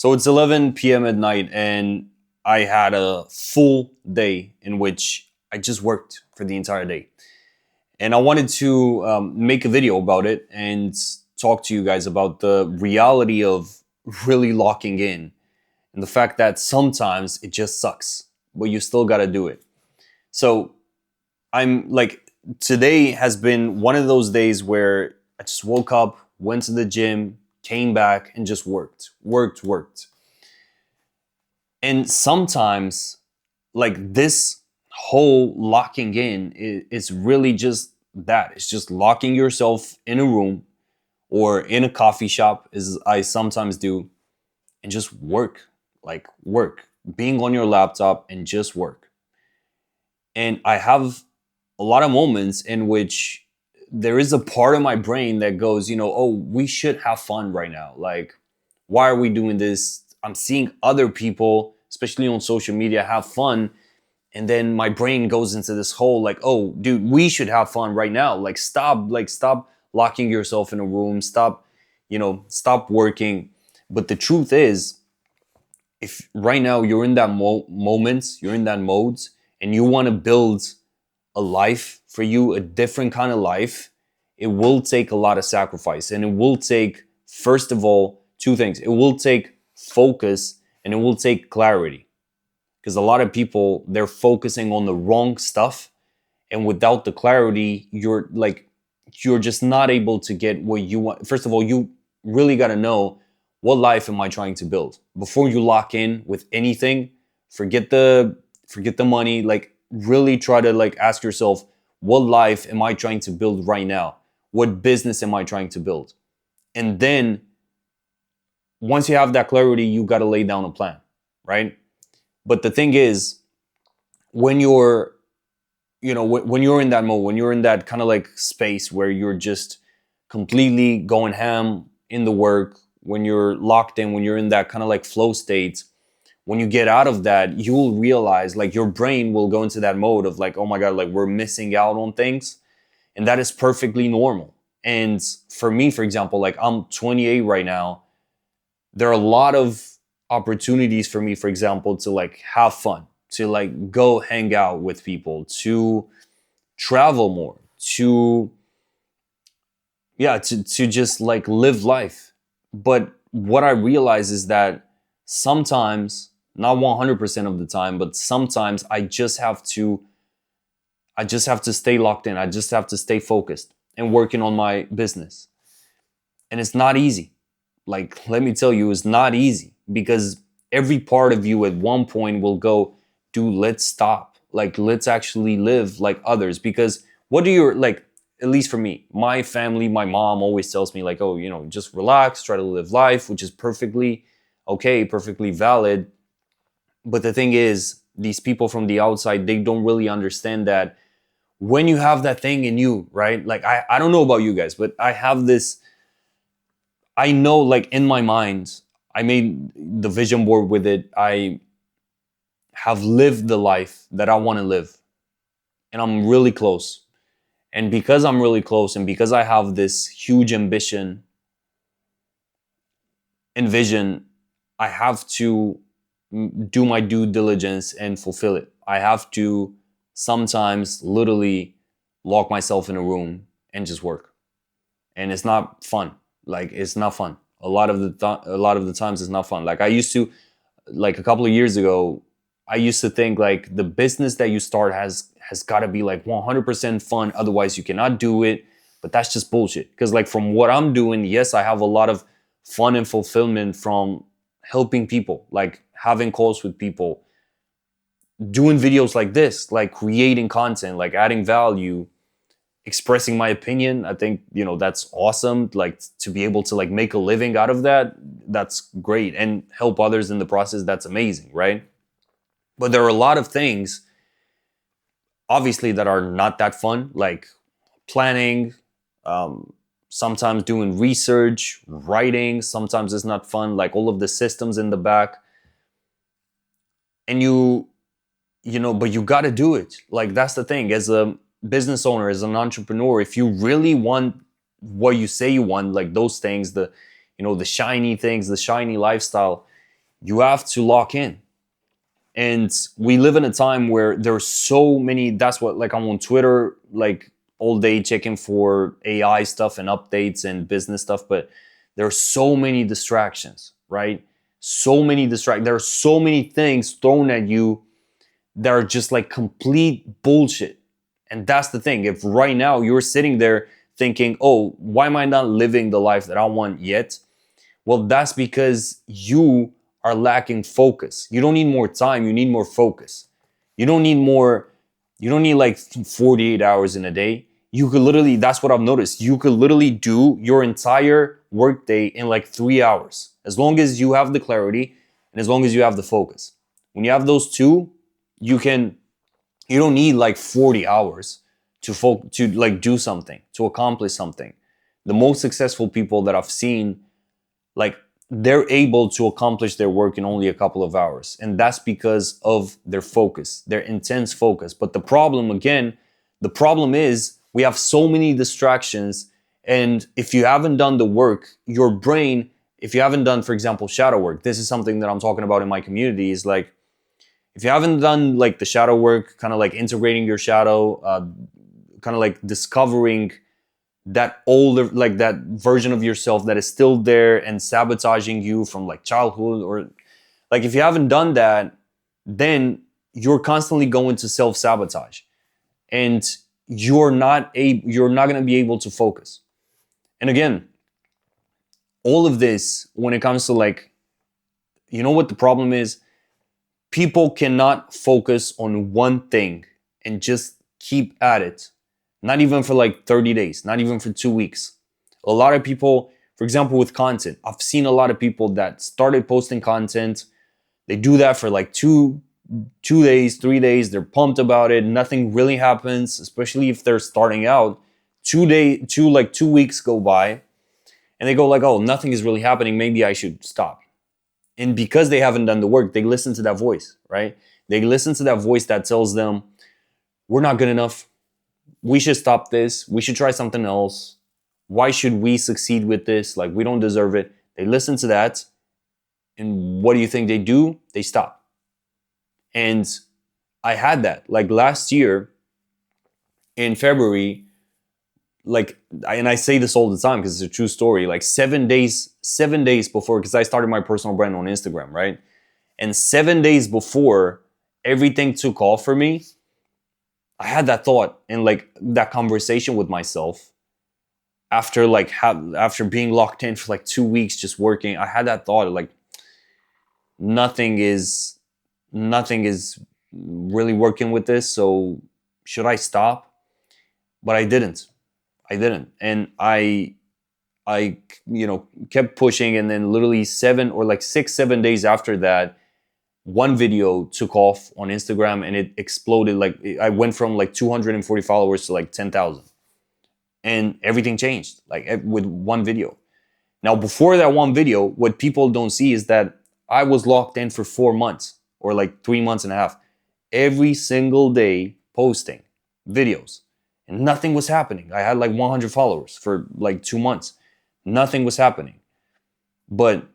So it's 11 p.m. at night, and I had a full day in which I just worked for the entire day. And I wanted to make a video about it and talk to you guys about the reality of really locking in and the fact that sometimes it just sucks, but you still got to do it. So I'm like, today has been one of those days where I just woke up, went to the gym, came back, and just worked. And sometimes, like, this whole locking in is really just that. It's just locking yourself in a room or in a coffee shop, as I sometimes do, and just work. Like, work. Being on your laptop and just work. And I have a lot of moments in which there is a part of my brain that goes, oh, we should have fun right now. Like, why are we doing this? I'm seeing other people, especially on social media, have fun. And then my brain goes into this whole like, oh, dude, we should have fun right now. Stop locking yourself in a room. Stop working. But the truth is, if right now you're in that moment, you're in that mode, and you want to build a life for you, a different kind of life, it will take a lot of sacrifice. And it will take, first of all, two things. It will take focus and it will take clarity. Because a lot of people, they're focusing on the wrong stuff. And without the clarity, you're just not able to get what you want. First of all, you really got to know, what life am I trying to build? Before you lock in with anything, forget the money, like really try to like ask yourself, what life am I trying to build right now? What business am I trying to build? And then once you have that clarity, you got to lay down a plan, right? But the thing is, when you're when you're in that mode, when you're in that kind of like space where you're just completely going ham in the work, when you're locked in, when you're in that kind of like flow state, when you get out of that, you will realize, like, your brain will go into that mode of like, oh my God, like, we're missing out on things. And that is perfectly normal. And for me, for example, like, I'm 28 right now. There are a lot of opportunities for me, for example, to like have fun, to like go hang out with people, to travel more, to just like live life. But what I realize is that sometimes, not 100% of the time, but sometimes I just have to stay locked in. I just have to stay focused and working on my business. And it's not easy. Like, let me tell you, it's not easy, because every part of you at one point will go, dude, let's stop. Like, let's actually live like others. Because what do you like, at least for me, my family, my mom always tells me like, oh, just relax, try to live life, which is perfectly okay, perfectly valid. But the thing is, these people from the outside, they don't really understand that when you have that thing in you, right? Like, I don't know about you guys, but I have this, I know, like, in my mind, I made the vision board with it. I have lived the life that I want to live, and I'm really close. And because I'm really close, and because I have this huge ambition and vision, I have to do my due diligence and fulfill it. I have to sometimes literally lock myself in a room and just work. And it's not fun. Like, it's not fun. A lot of the times it's not fun. Like, I used to, like, a couple of years ago, I used to think like the business that you start has got to be like 100% fun, otherwise you cannot do it. But that's just bullshit. Because like, from what I'm doing, yes, I have a lot of fun and fulfillment from helping people, like having calls with people, doing videos like this, like creating content, like adding value, expressing my opinion. I think, that's awesome. Like, to be able to like make a living out of that, that's great. And help others in the process, that's amazing, right? But there are a lot of things, obviously, that are not that fun, like planning, sometimes doing research, writing. Sometimes it's not fun, like all of the systems in the back. And but you got to do it. Like, that's the thing. As a business owner, as an entrepreneur, if you really want what you say you want, like those things, the shiny things, the shiny lifestyle, you have to lock in. And we live in a time where there's so many, that's what, like, I'm on Twitter like all day checking for AI stuff and updates and business stuff, but there are so many distractions, right? There are so many things thrown at you that are just like complete bullshit. And that's the thing. If right now you're sitting there thinking, oh, why am I not living the life that I want yet? Well, that's because you are lacking focus. You don't need more time, you need more focus. You don't need more, you don't need like 48 hours in a day. You could literally, that's what I've noticed. You could literally do your entire workday in like 3 hours, as long as you have the clarity and as long as you have the focus. When you have those two, you can, you don't need like 40 hours to like do something, to accomplish something. The most successful people that I've seen, like, they're able to accomplish their work in only a couple of hours, and that's because of their focus, their intense focus. But the problem is we have so many distractions, and if you haven't done the work, your brain, if you haven't done, for example, shadow work, this is something that I'm talking about in my community, is like, if you haven't done like the shadow work, kind of like integrating your shadow, kind of like discovering that older, like that version of yourself that is still there and sabotaging you from like childhood, or like, if you haven't done that, then you're constantly going to self-sabotage, and you're not going to be able to focus. And again, all of this, when it comes to like, you know what the problem is? People cannot focus on one thing and just keep at it. Not even for like 30 days, not even for 2 weeks. A lot of people, for example, with content, I've seen a lot of people that started posting content. They do that for like 2 days, 3 days. They're pumped about it. Nothing really happens, especially if they're starting out. 2 weeks go by and they go like, oh, nothing is really happening. Maybe I should stop. And because they haven't done the work, they listen to that voice, right? They listen to that voice that tells them, we're not good enough. We should stop this. We should try something else. Why should we succeed with this? Like, we don't deserve it. They listen to that. And what do you think they do? They stop. And I had that. Like last year in February, and I say this all the time because it's a true story, like 7 days before, because I started my personal brand on Instagram, right? And 7 days before everything took off for me, I had that thought and like that conversation with myself after after being locked in for like 2 weeks just working. I had that thought of like, nothing is really working with this, so should I stop? But I didn't. And I kept pushing, and then literally 7 days after that, one video took off on Instagram and it exploded. Like, I went from like 240 followers to like 10,000, and everything changed like with one video. Now, before that one video, what people don't see is that I was locked in for 4 months or like 3 months and a half, every single day posting videos, and nothing was happening. I had like 100 followers for like 2 months. Nothing was happening. But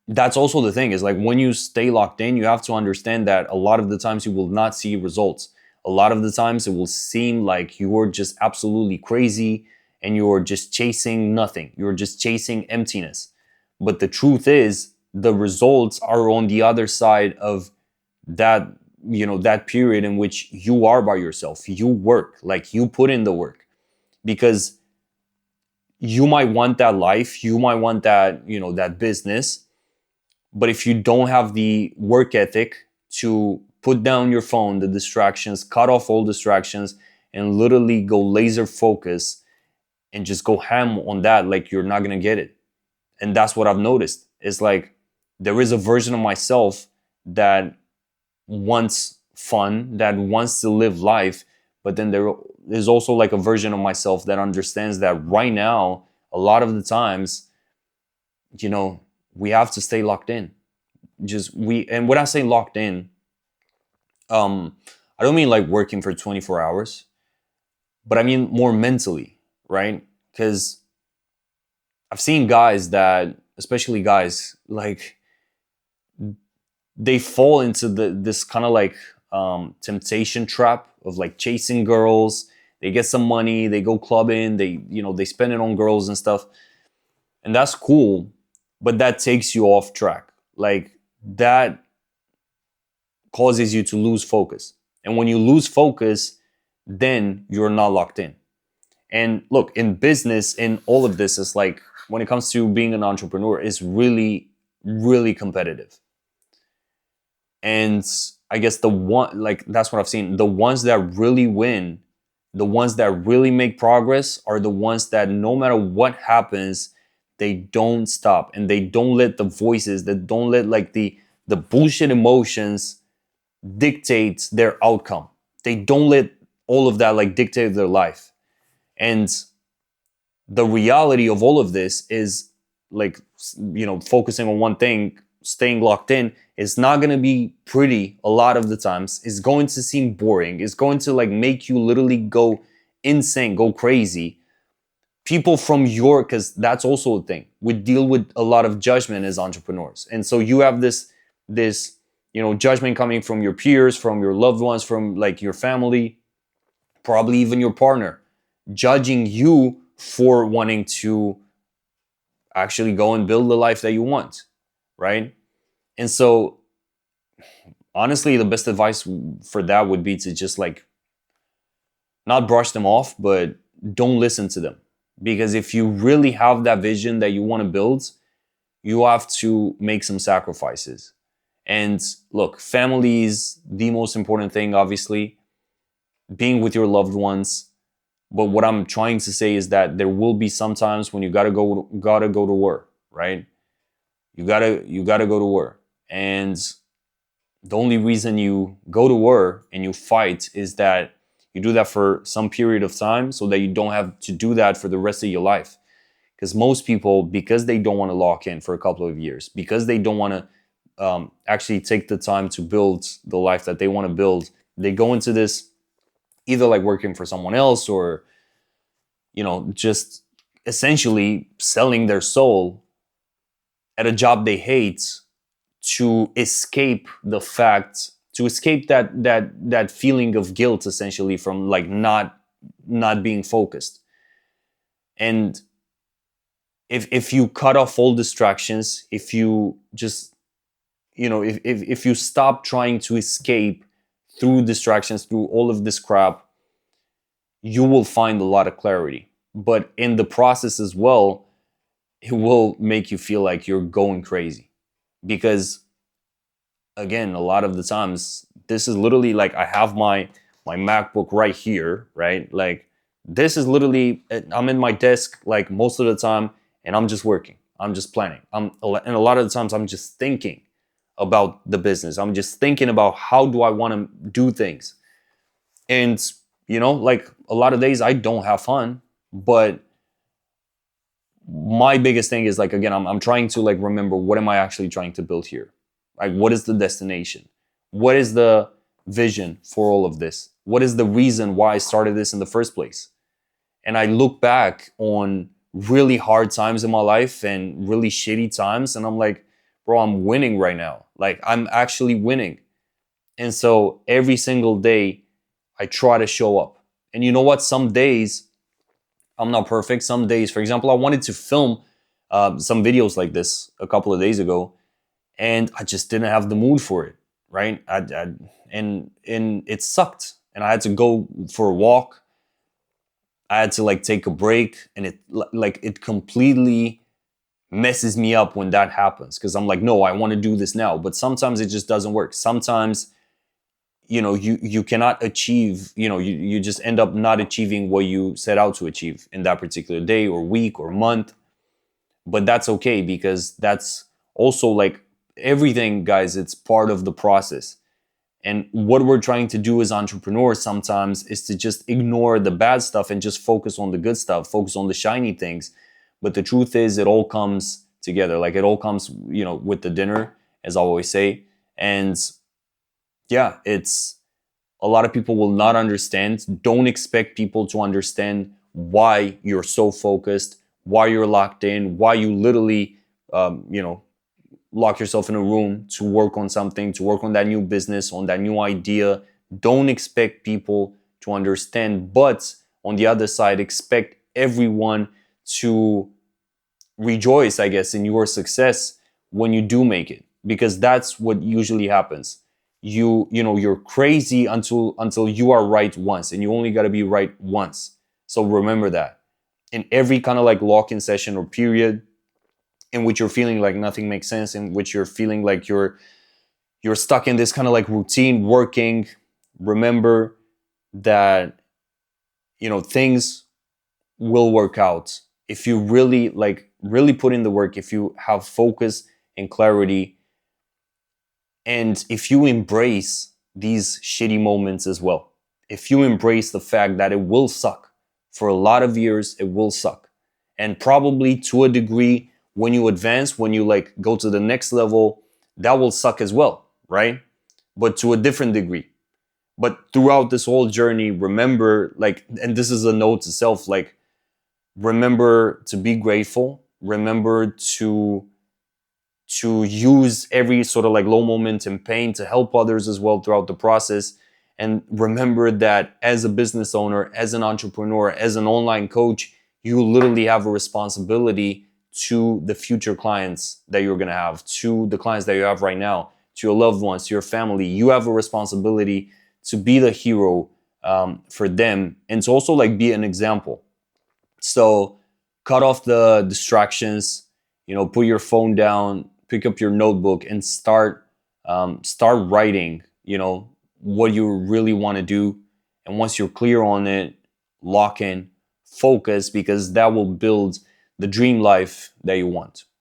that's also the thing, is like, when you stay locked in, you have to understand that a lot of the times you will not see results. A lot of the times it will seem like you're just absolutely crazy and you're just chasing nothing. You're just chasing emptiness. But the truth is, the results are on the other side of that, that period in which you are by yourself. You work, like, you put in the work, because you might want that life, you might want that, that business. But if you don't have the work ethic to put down your phone, the distractions, cut off all distractions, and literally go laser focus and just go ham on that, like, you're not gonna get it. And that's what I've noticed. It's like, there is a version of myself that wants fun, that wants to live life, but then there is also like a version of myself that understands that right now, a lot of the times, we have to stay locked in. And when I say locked in, I don't mean like working for 24 hours, but I mean more mentally, right? Because I've seen guys that, especially guys, like, they fall into this kind of like temptation trap of like chasing girls. They get some money, they go clubbing, they spend it on girls and stuff, and that's cool, but that takes you off track. Like that causes you to lose focus, and when you lose focus, then you're not locked in. And look, in business, in all of this, is like when it comes to being an entrepreneur, it's really, really competitive. And I guess the one, like, that's what I've seen. The ones that really win, the ones that really make progress are the ones that no matter what happens, they don't stop, and they don't let the voices, that don't let like the bullshit emotions dictate their outcome. They don't let all of that like dictate their life. And the reality of all of this is like, focusing on one thing, staying locked in, is not going to be pretty a lot of the times. It's going to seem boring. It's going to like make you literally go insane, go crazy. People from your, because that's also a thing, we deal with a lot of judgment as entrepreneurs. And so you have this judgment coming from your peers, from your loved ones, from like your family, probably even your partner, judging you for wanting to actually go and build the life that you want, right? And so honestly, the best advice for that would be to just like not brush them off, but don't listen to them. Because if you really have that vision that you want to build, you have to make some sacrifices. And look, family is the most important thing, obviously, being with your loved ones. But what I'm trying to say is that there will be some times when you gotta go to war, right? You gotta go to war. And the only reason you go to war and you fight is that you do that for some period of time so that you don't have to do that for the rest of your life. Because most people, because they don't want to lock in for a couple of years, because they don't want to actually take the time to build the life that they want to build, they go into this either like working for someone else, or just essentially selling their soul at a job they hate, to escape the fact, to escape that feeling of guilt, essentially, from like not being focused. And if you cut off all distractions, if you just if you stop trying to escape through distractions, through all of this crap, you will find a lot of clarity. But in the process as well, it will make you feel like you're going crazy. Because again, a lot of the times, this is literally like, I have my MacBook right here, right? Like, this is literally, I'm in my desk like most of the time, and I'm just working. I'm just planning. And a lot of the times I'm just thinking about the business. I'm just thinking about how do I want to do things. And like a lot of days I don't have fun, but my biggest thing is like, again, I'm trying to like remember, what am I actually trying to build here? Like, what is the destination? What is the vision for all of this? What is the reason why I started this in the first place? And I look back on really hard times in my life and really shitty times, and I'm like, bro, I'm winning right now. Like, I'm actually winning. And so every single day I try to show up. And you know what? Some days I'm not perfect. Some days, for example, I wanted to film some videos like this a couple of days ago, and I just didn't have the mood for it, right? And it sucked, and I had to go for a walk. I had to like take a break, and it completely messes me up when that happens, because I'm like, no, I want to do this now, but sometimes it just doesn't work. Sometimes you cannot achieve, you just end up not achieving what you set out to achieve in that particular day or week or month. But that's okay, because that's also like everything, guys, it's part of the process. And what we're trying to do as entrepreneurs sometimes is to just ignore the bad stuff and just focus on the good stuff, focus on the shiny things. But the truth is, it all comes together. Like, it all comes, with the dinner, as I always say. And yeah, it's a lot of people will not understand. Don't expect people to understand why you're so focused, why you're locked in, why you literally, lock yourself in a room to work on something, to work on that new business, on that new idea. Don't expect people to understand, but on the other side, expect everyone to rejoice, I guess, in your success when you do make it, because that's what usually happens. You're crazy until you are right once, and you only got to be right once. So remember that. In every kind of like lock-in session or period in which you're feeling like nothing makes sense, in which you're feeling like you're stuck in this kind of like routine working, remember that things will work out if you really put in the work, if you have focus and clarity, and if you embrace these shitty moments as well. If you embrace the fact that it will suck for a lot of years, it will suck. And probably to a degree, when you advance, when you like go to the next level, that will suck as well, right? But to a different degree. But throughout this whole journey, remember, like, and this is a note to self, like, remember to be grateful. Remember to use every sort of like low moment and pain to help others as well throughout the process. And remember that as a business owner, as an entrepreneur, as an online coach, you literally have a responsibility to the future clients that you're going to have, to the clients that you have right now, to your loved ones, to your family. You have a responsibility to be the hero for them, and to also like be an example. So cut off the distractions, put your phone down, pick up your notebook, and start writing, what you really want to do. And once you're clear on it, lock in, focus, because that will build the dream life that you want.